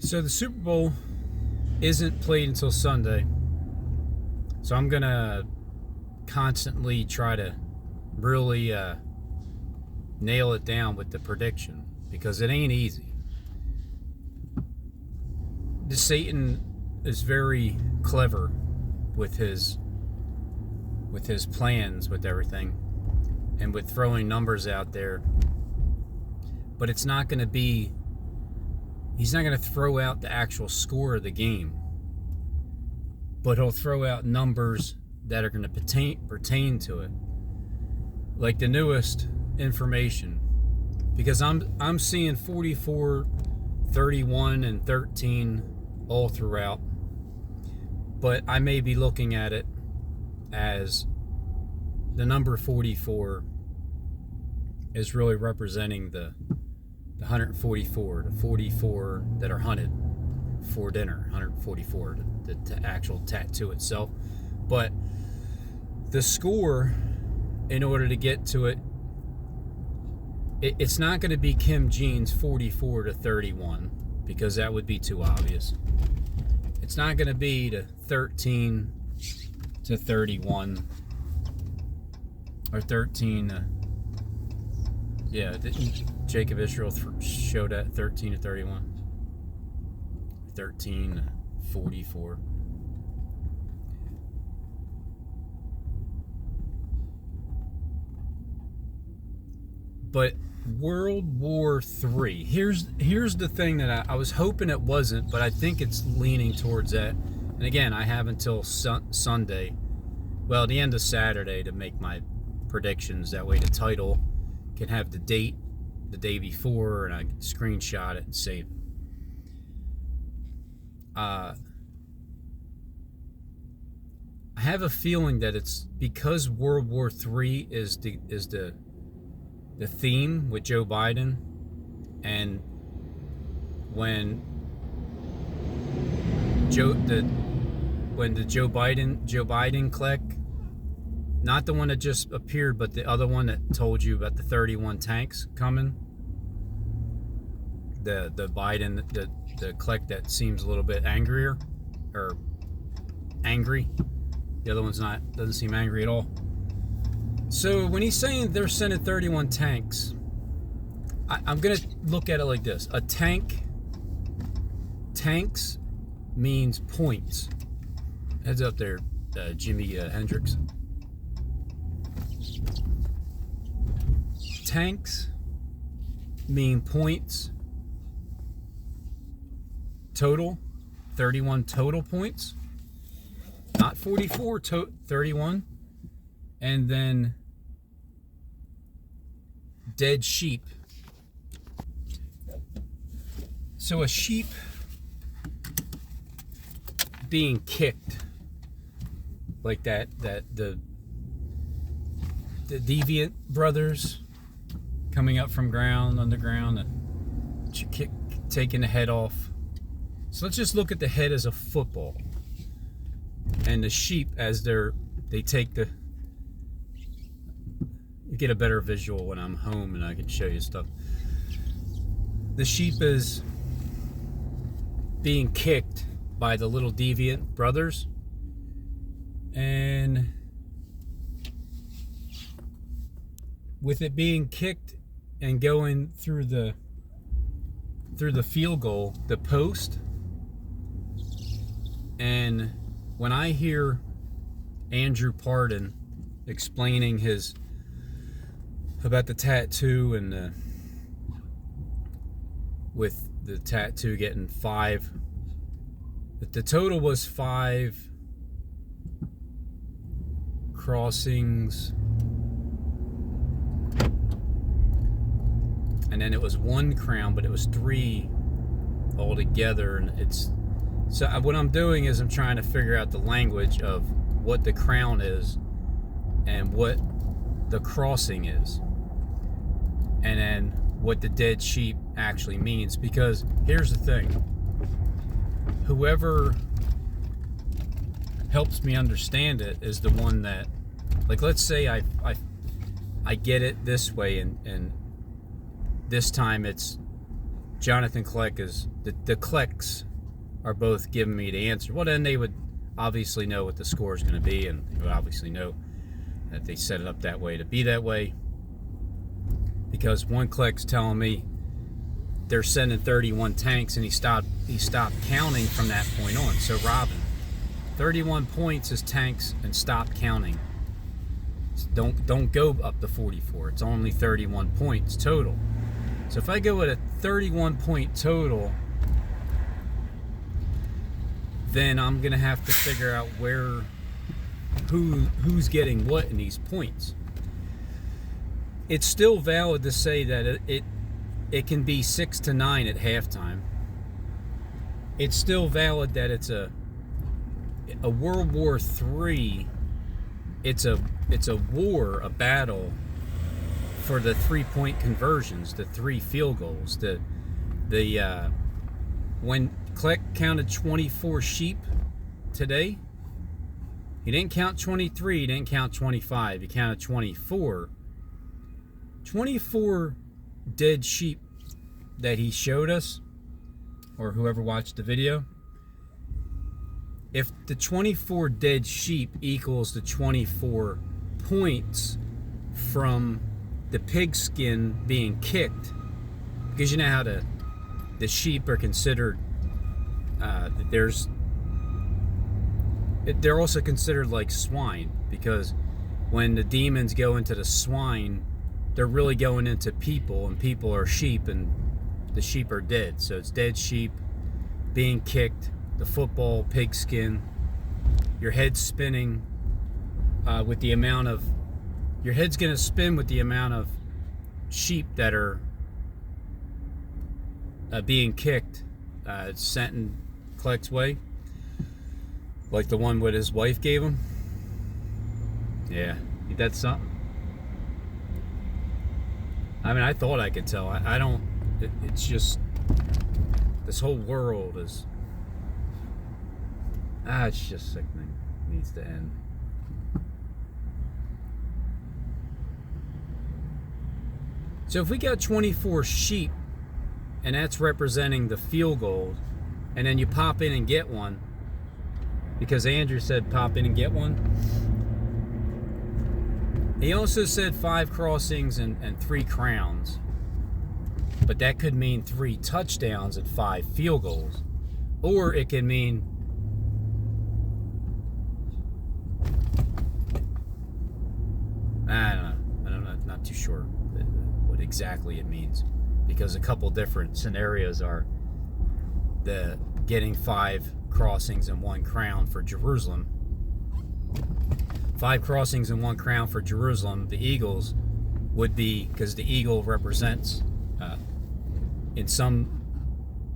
So the Super Bowl isn't played until Sunday. So I'm going to constantly try to really nail it down with the prediction, because it ain't easy. The Satan is very clever with his plans, with everything, and with throwing numbers out there. But it's not going to be, he's not going to throw out the actual score of the game, but he'll throw out numbers that are going to pertain to it, like the newest information, because I'm seeing 44, 31, and 13 all throughout, but I may be looking at it as the number 44 is really representing the 144, the 44 that are hunted for dinner, 144, the actual tattoo itself. But the score, in order to get to it, it's not going to be Kim Jean's 44 to 31, because that would be too obvious. It's not going to be the 13 to 31, or 13. Yeah, Jacob Israel showed at 13 to 31, 13 to 44. But World War III, here's the thing that I was hoping it wasn't, but I think it's leaning towards that. And again, I have until Sunday, well, the end of Saturday, to make my predictions. That way the title can have the date the day before, and I can screenshot it and save it. I have a feeling that it's because World War III is the theme with Joe Biden, and when the Joe Biden click, not the one that just appeared, but the other one that told you about the 31 tanks coming, the Biden, the click that seems a little bit angry. The other one's doesn't seem angry at all. So when he's saying they're sending 31 tanks, I'm going to look at it like this. Tanks means points. Heads up there, Jimi Hendrix. Tanks mean points total, 31 total points, not 44, 31. And then dead sheep. So a sheep being kicked like that the Deviant brothers coming up from underground and taking the head off. So let's just look at the head as a football, and the sheep as they take the. You get a better visual when I'm home and I can show you stuff. The sheep is being kicked by the little Deviant brothers, and with it being kicked and going through the field goal, the post. And when I hear Andrew Pardon explaining about the tattoo, and with the tattoo getting 5, but the total was 5 crossings, and then it was 1 crown, but it was 3 altogether. And so what I'm doing is I'm trying to figure out the language of what the crown is and what the crossing is, and then what the dead sheep actually means. Because here's the thing, whoever helps me understand it is the one that, like, let's say I get it this way, and this time it's Jonathan Kleck is, the Klecks are both giving me the answer. Well, then they would obviously know what the score is going to be, and they would obviously know that they set it up that way to be that way. Because one Kleck's telling me they're sending 31 tanks, and he stopped counting from that point on. So Robin, 31 points is tanks, and stop counting. Don't go up to 44. It's only 31 points total. So if I go with a 31 point total, then I'm gonna have to figure out who's getting what in these points. It's still valid to say that it can be 6 to 9 at halftime. It's still valid that it's a World War III. It's a war, a battle for the 3-point conversions, the 3 field goals. When Kleck counted 24 sheep today, he didn't count 23, he didn't count 25, he counted 24. 24 dead sheep that he showed us, or whoever watched the video. If the 24 dead sheep equals the 24 points from the pigskin being kicked, because you know how the sheep are considered, they're also considered like swine, because when the demons go into the swine, they're really going into people, and people are sheep, and the sheep are dead. So it's dead sheep being kicked, the football, pigskin, your head spinning with the amount of, your head's going to spin with the amount of sheep that are being kicked, sent in Kleck's way, like the one what his wife gave him. Yeah, that's something. I mean, I thought I could tell. I don't. It's just, this whole world is. It's just sickening. It needs to end. So if we got 24 sheep, and that's representing the field goals, and then you pop in and get one, because Andrew said pop in and get one. He also said 5 crossings and 3 crowns, but that could mean 3 touchdowns and 5 field goals, or it could mean I don't know, not too sure what exactly it means, because a couple different scenarios are the getting 5 crossings and 1 crown for Jerusalem. 5 crossings and 1 crown for Jerusalem. The Eagles would be, because the eagle represents, in some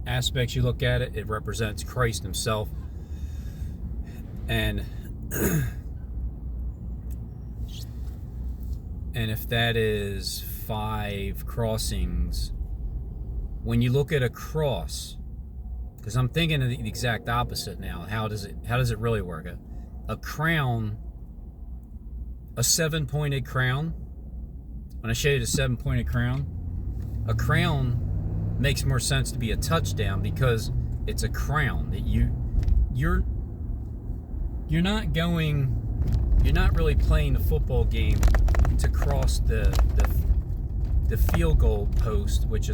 aspects you look at it, it represents Christ himself. And and if that is 5 crossings, when you look at a cross, because I'm thinking of the exact opposite now. How does it really work? A crown, a 7-pointed crown. When I show you the 7-pointed crown, a crown makes more sense to be a touchdown, because it's a crown that you're not really playing the football game to cross the field goal post, which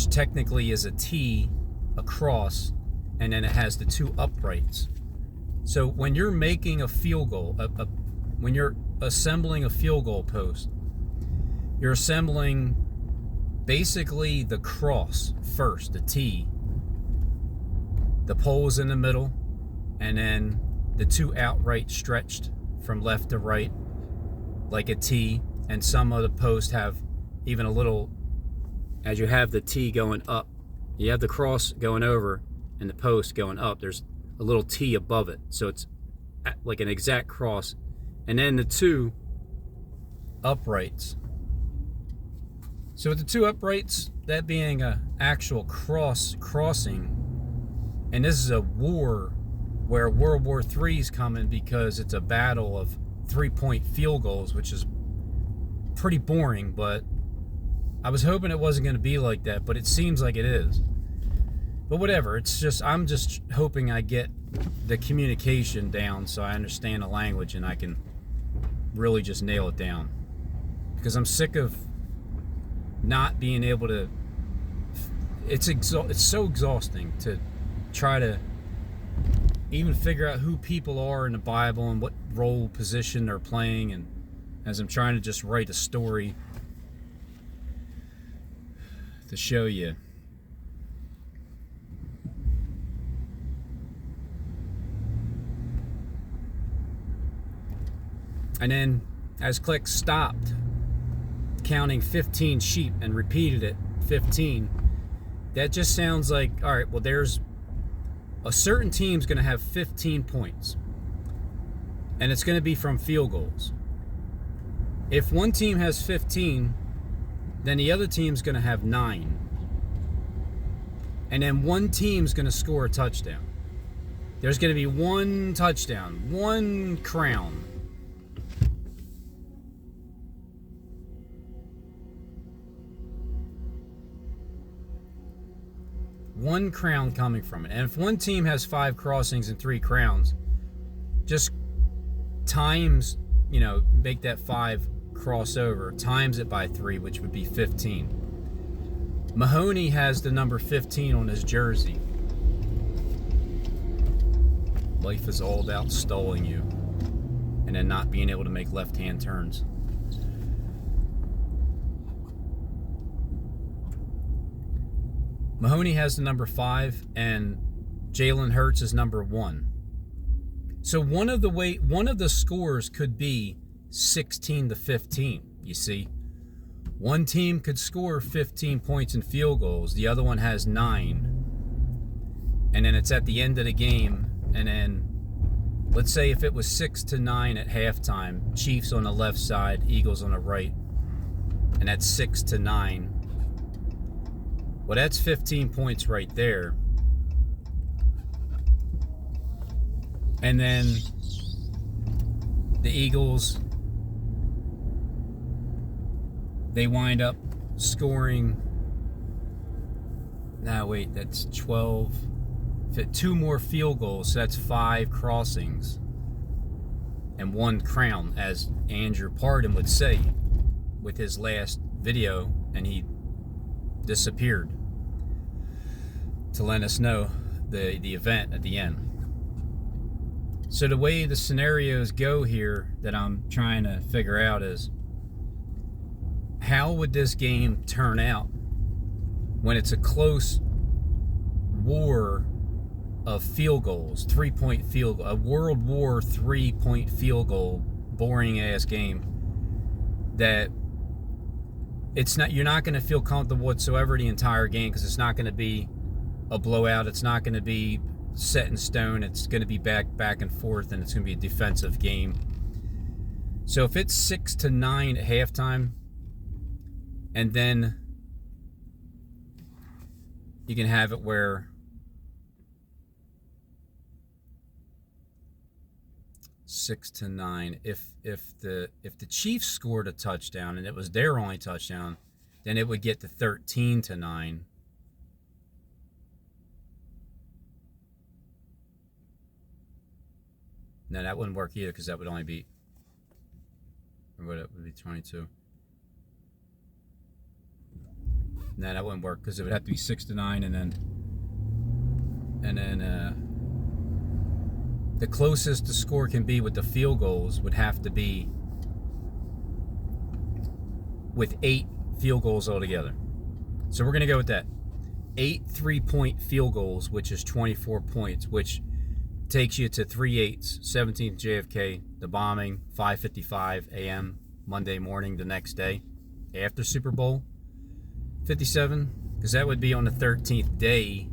technically is a T, a cross, and then it has the 2 uprights. So when you're making a field goal, when you're assembling a field goal post, you're assembling basically the cross first, the T, the poles in the middle, and then the 2 outright stretched from left to right like a T, and some of the posts have even a little, as you have the T going up, you have the cross going over and the post going up, there's a little T above it, so it's like an exact cross, and then the 2 uprights. So with the 2 uprights, that being a actual crossing, and this is a war where World War III is coming, because it's a battle of 3-point field goals, which is pretty boring, but I was hoping it wasn't going to be like that, but it seems like it is. But whatever, it's just, I'm just hoping I get the communication down so I understand the language and I can really just nail it down. Because I'm sick of not being able to, it's so exhausting to try to even figure out who people are in the Bible and what role position they're playing, and as I'm trying to just write a story to show you. And then as Click stopped counting 15 sheep and repeated it 15, that just sounds like, all right, well, there's a certain team's going to have 15 points, and it's going to be from field goals. If one team has 15, then the other team's going to have 9. And then one team's going to score a touchdown. There's going to be one touchdown, one crown. One crown coming from it. And if one team has 5 crossings and 3 crowns, just times, make that 5 crossover, times it by 3, which would be 15. Mahoney has the number 15 on his jersey. Life is all about stalling you and then not being able to make left-hand turns. Mahoney has the number 5, and Jalen Hurts is number 1. So one of the scores could be 16-15. You see, one team could score 15 points in field goals. The other one has 9, and then it's at the end of the game. And then, let's say if it was 6-9 at halftime, Chiefs on the left side, Eagles on the right, and that's 6-9. Well, that's 15 points right there. And then the Eagles, they wind up scoring, that's 12. 2 more field goals, so that's 5 crossings and 1 crown, as Andrew Pardon would say with his last video, and he disappeared to let us know the event at the end. So the way the scenarios go here that I'm trying to figure out is, how would this game turn out when it's a close war of field goals, 3-point field goal, a World War 3-point field goal, boring ass game that you're not going to feel comfortable whatsoever the entire game, because it's not going to be a blowout. It's not going to be set in stone. It's going to be back and forth, and it's going to be a defensive game. So if it's 6-9 at halftime, and then you can have it where 6-9. If the Chiefs scored a touchdown and it was their only touchdown, then it would get to 13-9. No, that wouldn't work either, because that would only be, or what, it would be 22. No, that wouldn't work, because it would have to be 6-9, and then the closest the score can be with the field goals would have to be with 8 field goals altogether. So we're going to go with that. 8 3-point field goals, which is 24 points, which takes you to 3/8, 17th JFK, the bombing, 5:55 a.m. Monday morning the next day after Super Bowl 57, because that would be on the 13th day.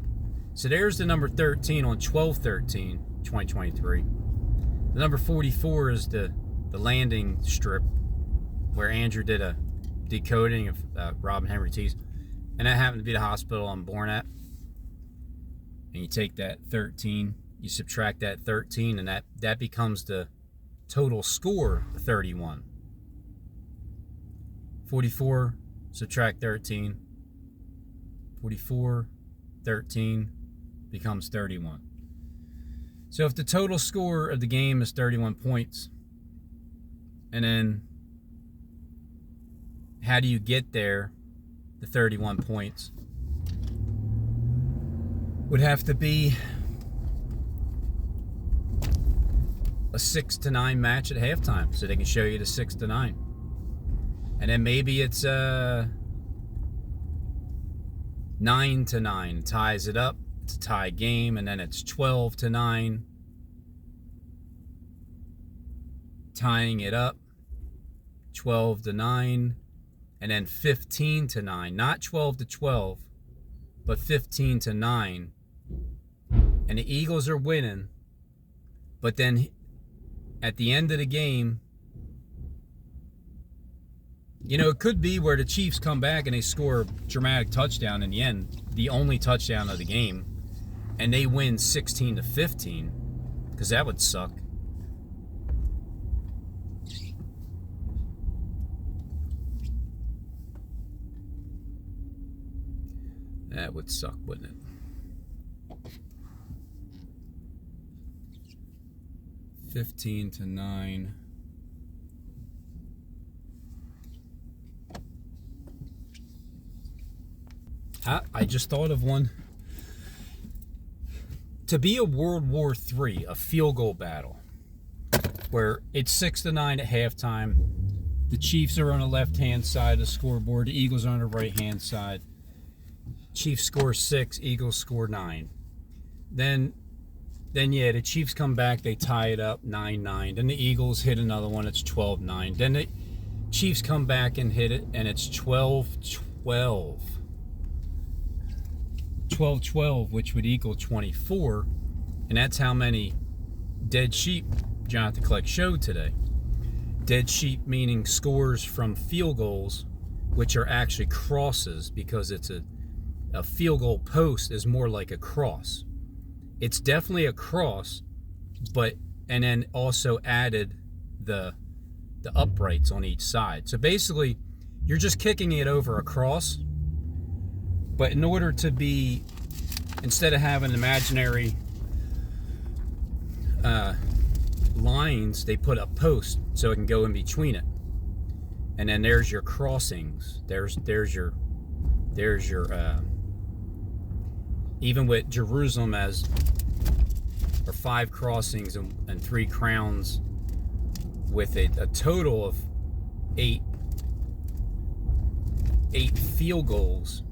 So there's the number 13 on 12/13/2023. The number 44 is the landing strip where Andrew did a decoding of Robin Henry T's, and that happened to be the hospital I'm born at. And you take that 13, you subtract that 13, and that becomes the total score, 31. 44 subtract 13, 44, 13 becomes 31. So if the total score of the game is 31 points, and then how do you get there, the 31 points, would have to be a 6-9 match at halftime, so they can show you the 6-9. And then maybe it's 9-9, ties it up. It's a tie game, and then it's 12-9, tying it up, 12-9, and then 15-9, not 12-12, but 15-9, and the Eagles are winning. But then at the end of the game, you know, it could be where the Chiefs come back and they score a dramatic touchdown in the end, the only touchdown of the game, and they win 16-15, because that would suck. That would suck, wouldn't it? 15-9. I just thought of one. To be a World War III, a field goal battle, where it's 6-9 at halftime, the Chiefs are on the left-hand side of the scoreboard, the Eagles are on the right-hand side. Chiefs score 6, Eagles score 9. Then yeah, the Chiefs come back, they tie it up 9-9. Then the Eagles hit another one, it's 12-9. Then the Chiefs come back and hit it, and it's 12-12. 12-12, which would equal 24, and that's how many dead sheep Jonathan Kleck showed today. Dead sheep meaning scores from field goals, which are actually crosses, because it's a field goal post is more like a cross. It's definitely a cross, but and then also added the uprights on each side. So basically, you're just kicking it over a cross. But in order to be, instead of having imaginary lines, they put a post so it can go in between it. And then there's your crossings. There's your even with Jerusalem as, or 5 crossings and 3 crowns, with a total of 8 field goals.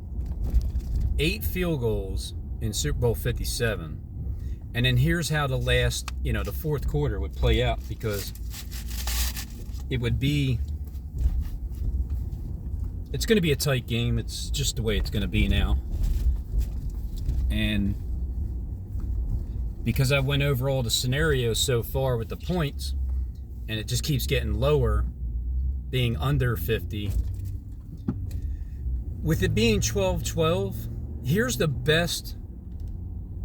8 field goals in Super Bowl 57. And then here's how the last, the fourth quarter would play out, because it would be, it's going to be a tight game. It's just the way it's going to be now. And because I went over all the scenarios so far with the points, and it just keeps getting lower, being under 50. With it being 12-12, here's the best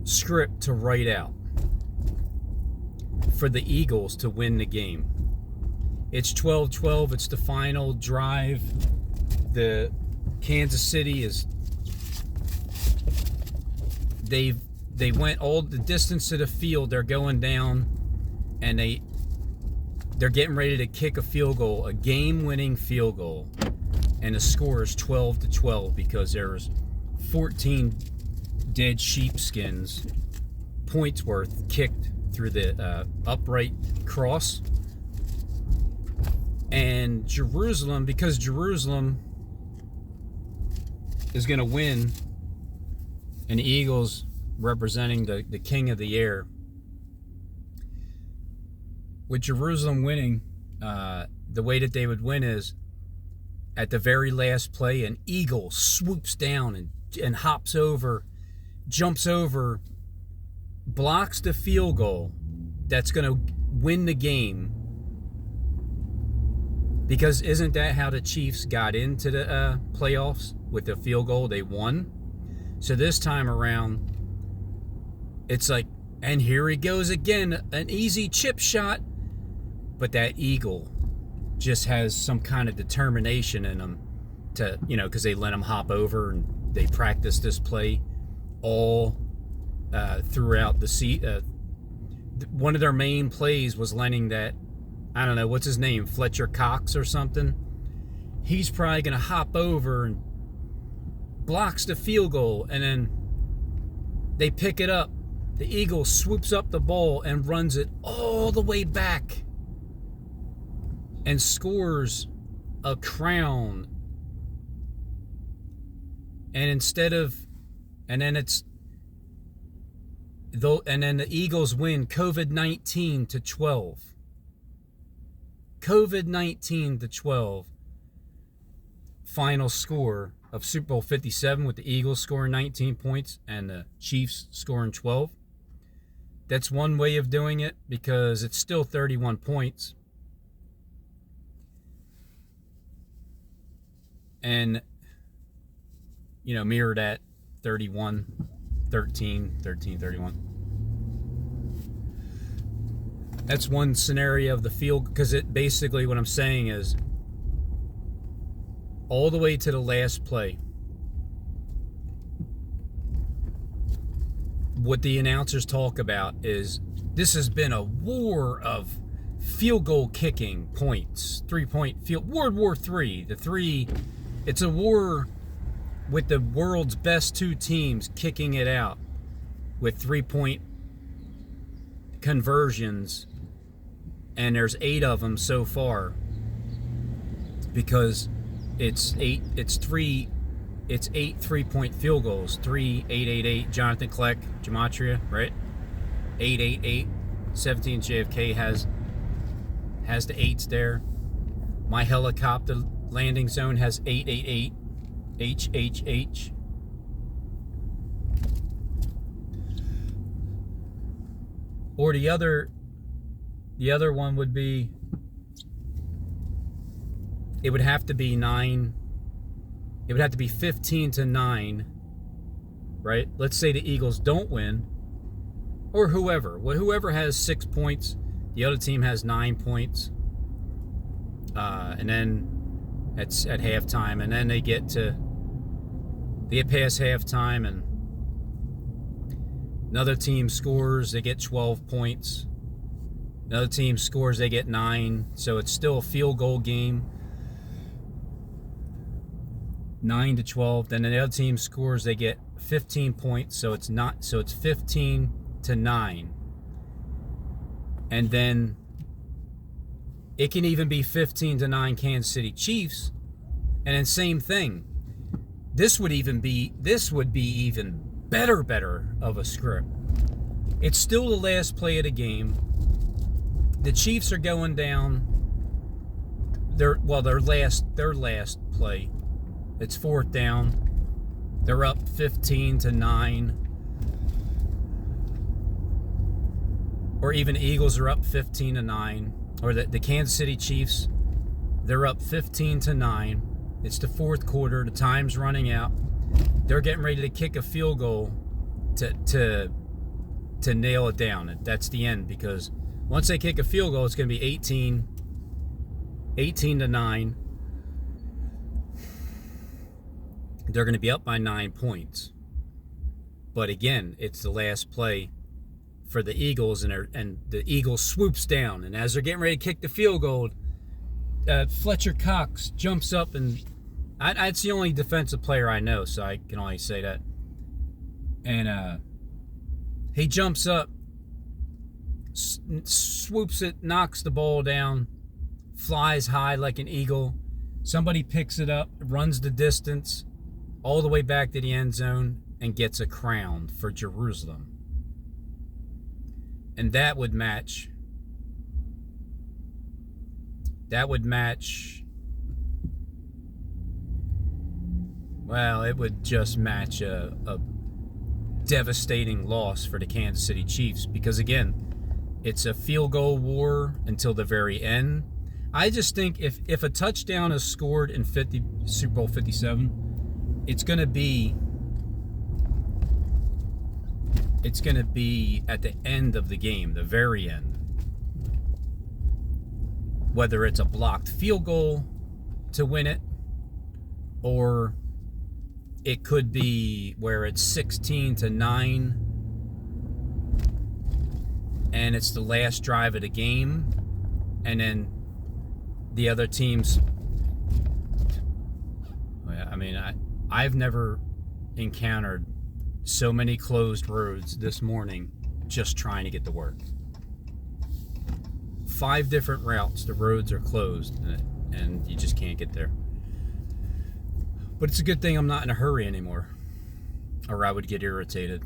script to write out for the Eagles to win the game. It's 12-12. It's the final drive. The Kansas City is, they went all the distance to the field. They're going down, and they're getting ready to kick a field goal, a game-winning field goal, and the score is 12-12 because there's 14 dead sheepskins points worth kicked through the upright cross. And Jerusalem, because Jerusalem is going to win, and the Eagles representing the king of the air, with Jerusalem winning, the way that they would win is at the very last play, an eagle swoops down and hops over, jumps over, blocks the field goal that's going to win the game. Because isn't that how the Chiefs got into the playoffs? With the field goal, they won. So this time around, it's like, and here he goes again, an easy chip shot. But that eagle just has some kind of determination in him to, you know, because they let them hop over and they practice this play all throughout the season. One of their main plays was letting that, I don't know, what's his name, Fletcher Cox or something. He's probably going to hop over and blocks the field goal, and then they pick it up. The Eagle swoops up the ball and runs it all the way back and scores a crown. And instead of, and then it's, though, and then the Eagles win COVID-19 to 12. COVID-19 to 12. Final score of Super Bowl 57, with the Eagles scoring 19 points and the Chiefs scoring 12. That's one way of doing it, because it's still 31 points. And, you know, mirror that 31, 13, 13, 31. That's one scenario of the field, because it basically, what I'm saying is, all the way to the last play, what the announcers talk about is, this has been a war of field goal kicking points, 3-point field, World War III. The three, it's a war with the world's best two teams kicking it out with 3-point conversions, and there's 8 of them so far, because it's 8 3-point field goals. 3, 8, 8, 8. Jonathan Kleck, Gematria, right? 8, 8, 8. 17 JFK has the 8s there. My helicopter landing zone has 8, 8, 8. H, H, H. Or the other one would be, it would have to be 9. It would have to be 15 to 9, right? Let's say the Eagles don't win, or whoever has 6 points, the other team has 9 points, and then it's at halftime, and then they get past halftime, and another team scores, they get 12 points. Another team scores, they get 9. So it's still a field goal game. 9 to 12. Then the other team scores, they get 15 points. So it's 15 to 9. And then it can even be 15 to 9 Kansas City Chiefs. And then same thing. This would be even better of a script. It's still the last play of the game. The Chiefs are going down. Their last play. It's 4th down. They're up 15 to 9. Or even Eagles are up 15 to 9. Or the Kansas City Chiefs, they're up 15 to 9. It's the 4th quarter. The time's running out. They're getting ready to kick a field goal to nail it down. That's the end, because once they kick a field goal, it's going to be 18 to 9. They're going to be up by 9 points. But again, it's the last play for the Eagles, and the Eagles swoops down. And as they're getting ready to kick the field goal, Fletcher Cox jumps up, and it's the only defensive player I know, so I can only say that. And he jumps up, swoops it, knocks the ball down, flies high like an eagle. Somebody picks it up, runs the distance all the way back to the end zone, and gets a crown for Jerusalem. And that would match, well, it would just match a devastating loss for the Kansas City Chiefs, because again, it's a field goal war until the very end. I just think if a touchdown is scored in Super Bowl 57, it's going to be at the end of the game, the very end. Whether it's a blocked field goal to win it, or it could be where it's 16-9 and it's the last drive of the game, and then the other teams, I mean, I've never encountered so many closed roads this morning just trying to get to work. 5 different routes, the roads are closed, and you just can't get there. But it's a good thing I'm not in a hurry anymore, or I would get irritated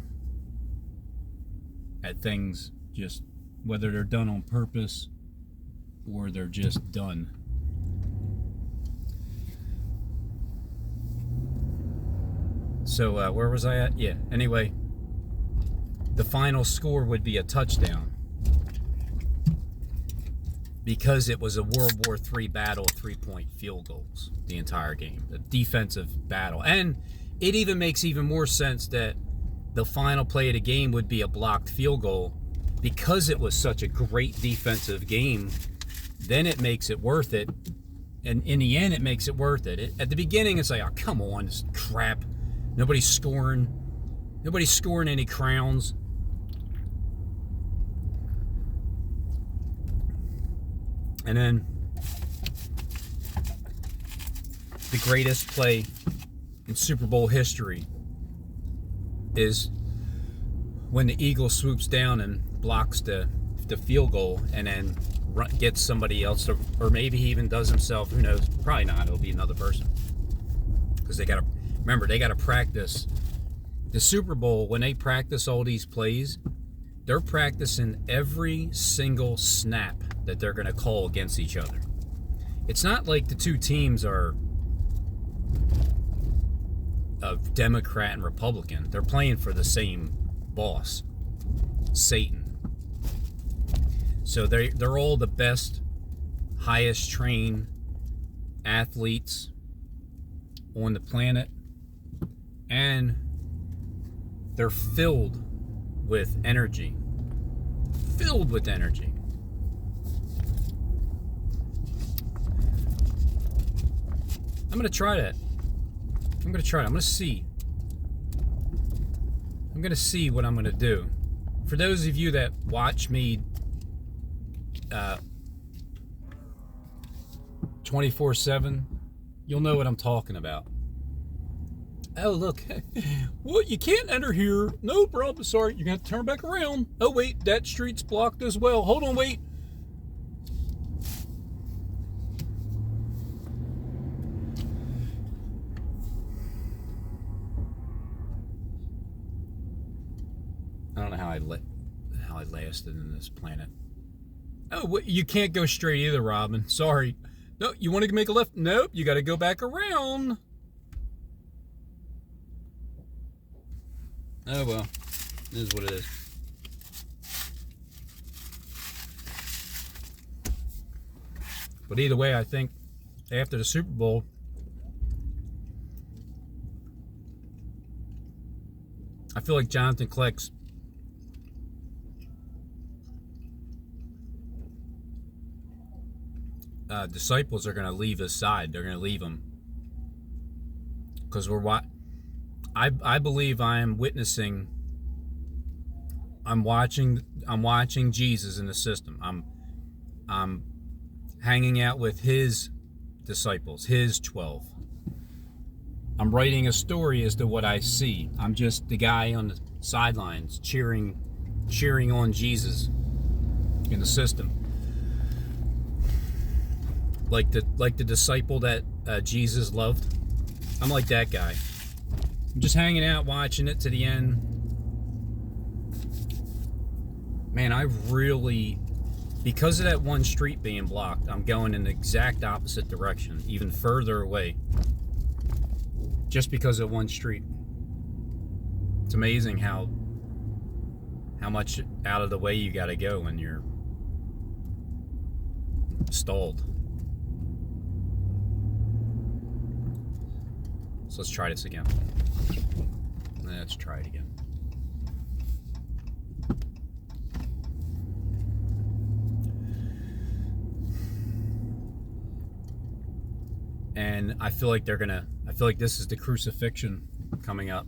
at things, just whether they're done on purpose or they're just done. So where was I at? Yeah, anyway, the final score would be a touchdown, because it was a World War III battle, 3-point field goals the entire game, the defensive battle. And it even makes even more sense that the final play of the game would be a blocked field goal, because it was such a great defensive game. Then it makes it worth it, and in the end it makes it worth it. At the beginning it's like, oh, come on, this crap, nobody's scoring any crowns. And then the greatest play in Super Bowl history is when the Eagle swoops down and blocks the field goal, and then gets somebody else to, or maybe he even does himself, who knows, probably not, it'll be another person, because they gotta remember, they gotta practice the Super Bowl. When they practice all these plays, they're practicing every single snap that they're going to call against each other. It's not like the two teams are of Democrat and Republican. They're playing for the same boss, Satan. So they're all the best, highest trained athletes on the planet, and they're filled with energy. Filled with energy. I'm going to try that. I'm going to try it. I'm going to see. I'm going to see what I'm going to do. For those of you that watch me 24/7, you'll know what I'm talking about. Oh, look. Well, you can't enter here. No problem. Sorry, you're going to have to turn back around. Oh, wait, that street's blocked as well. Hold on, wait. I don't know how I lasted in this planet. Oh, you can't go straight either, Robin. Sorry. No, you want to make a left? Nope, you got to go back around. Oh, well. It is what it is. But either way, I think after the Super Bowl, I feel like Jonathan Kleck's disciples are going to leave his side. They're going to leave him, because I believe I am witnessing. I'm watching Jesus in the system. I'm hanging out with his disciples, his 12. I'm writing a story as to what I see. I'm just the guy on the sidelines cheering on Jesus in the system. Like the disciple that Jesus loved. I'm like that guy. I'm just hanging out, watching it to the end. Man, I really, because of that one street being blocked, I'm going in the exact opposite direction, even further away. Just because of one street. It's amazing how much out of the way you got to go when you're stalled. So let's try this again. Let's try it again. And I feel like feel like this is the crucifixion coming up,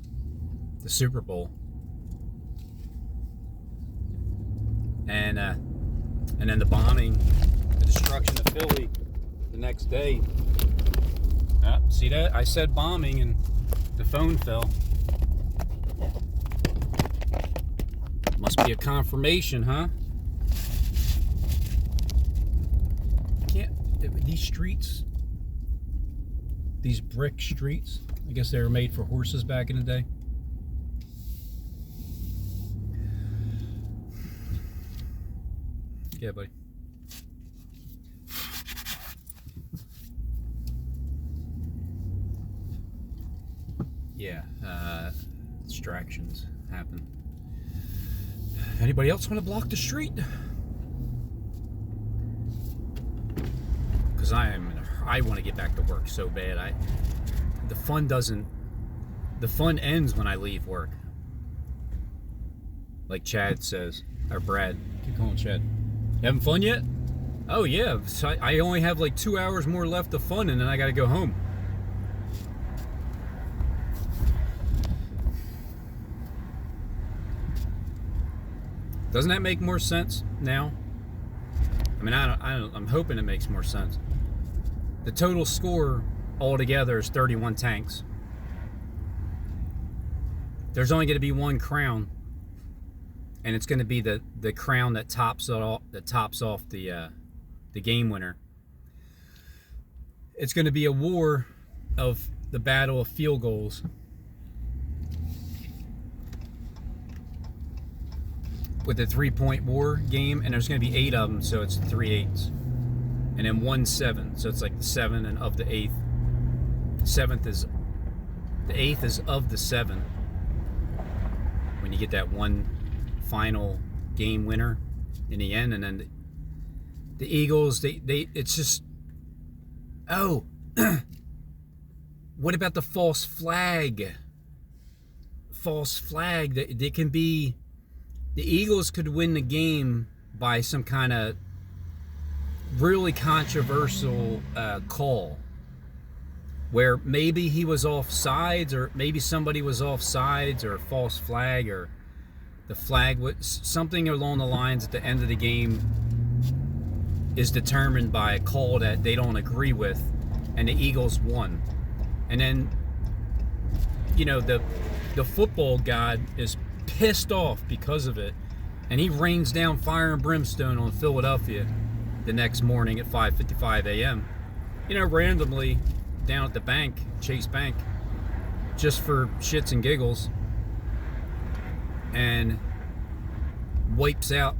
the Super Bowl. And then the bombing, the destruction of Philly the next day. See that? I said bombing and the phone fell. Must be a confirmation, huh? These streets, these brick streets, I guess they were made for horses back in the day. Yeah, buddy. Yeah, distractions happen. Anybody else want to block the street? Because I want to get back to work so bad. The fun ends when I leave work. Like Chad says, or Brad. Keep calling Chad. You having fun yet? Oh yeah, so I only have like 2 hours more left of fun and then I gotta go home. Doesn't that make more sense now? I mean, I'm hoping it makes more sense. The total score altogether is 31 tanks. There's only going to be one crown, and it's going to be the crown that tops off the game winner. It's going to be a war of the battle of field goals. With the 3-point war game, and there's going to be 8 of them, so it's 3 8s. And then 1 7, so it's like the 7 and of the 8th. The 8th is of the 7. When you get that one final game winner in the end, and then the Eagles, they it's just, oh, what about the false flag? False flag, they can be. The Eagles could win the game by some kind of really controversial call where maybe he was off sides, or maybe somebody was off sides, or a false flag, or the flag was something along the lines at the end of the game is determined by a call that they don't agree with, and the Eagles won. And then, you know, the football god is pissed off because of it, and he rains down fire and brimstone on Philadelphia the next morning at 5:55 a.m. You know, randomly down at the bank, Chase Bank, just for shits and giggles, and wipes out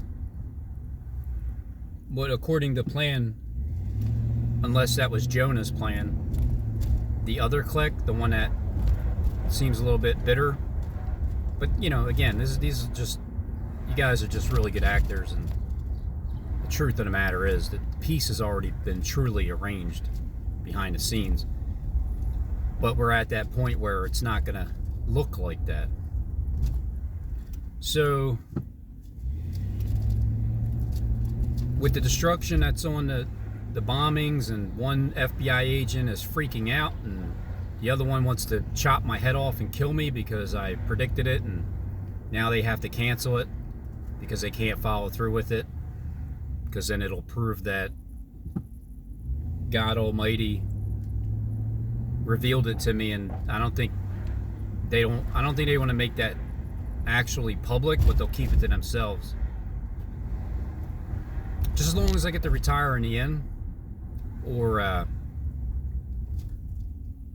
what, according to plan, unless that was Jonah's plan, the other clique, the one that seems a little bit bitter. But, you know, again, these are just, you guys are just really good actors, and the truth of the matter is that the piece has already been truly arranged behind the scenes. But we're at that point where it's not going to look like that. So, with the destruction that's on the bombings, and one FBI agent is freaking out, and the other one wants to chop my head off and kill me because I predicted it, and now they have to cancel it because they can't follow through with it, because then it'll prove that God Almighty revealed it to me. And I don't think they want to make that actually public, but they'll keep it to themselves. Just as long as I get to retire in the end, or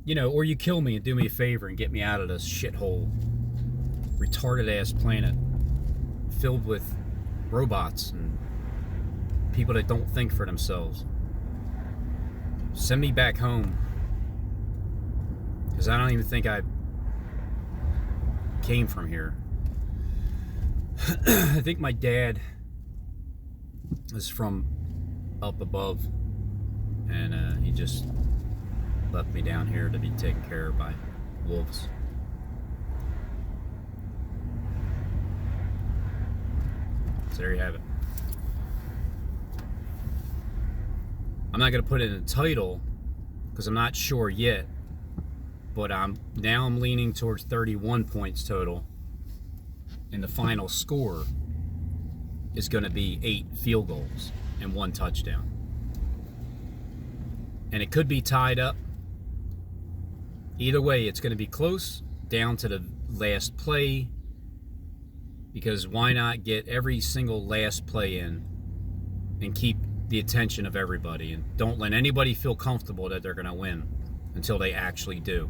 you know, or you kill me and do me a favor and get me out of this shithole, retarded ass planet filled with robots and people that don't think for themselves. Send me back home, because I don't even think I came from here. I think my dad is from up above, and he just left me down here to be taken care of by wolves. So there you have it. I'm not going to put it in the title because I'm not sure yet, but I'm leaning towards 31 points total, and the final score is going to be 8 field goals and 1 touchdown. And it could be tied up. Either way, it's going to be close down to the last play, because why not get every single last play in and keep the attention of everybody, and don't let anybody feel comfortable that they're going to win until they actually do.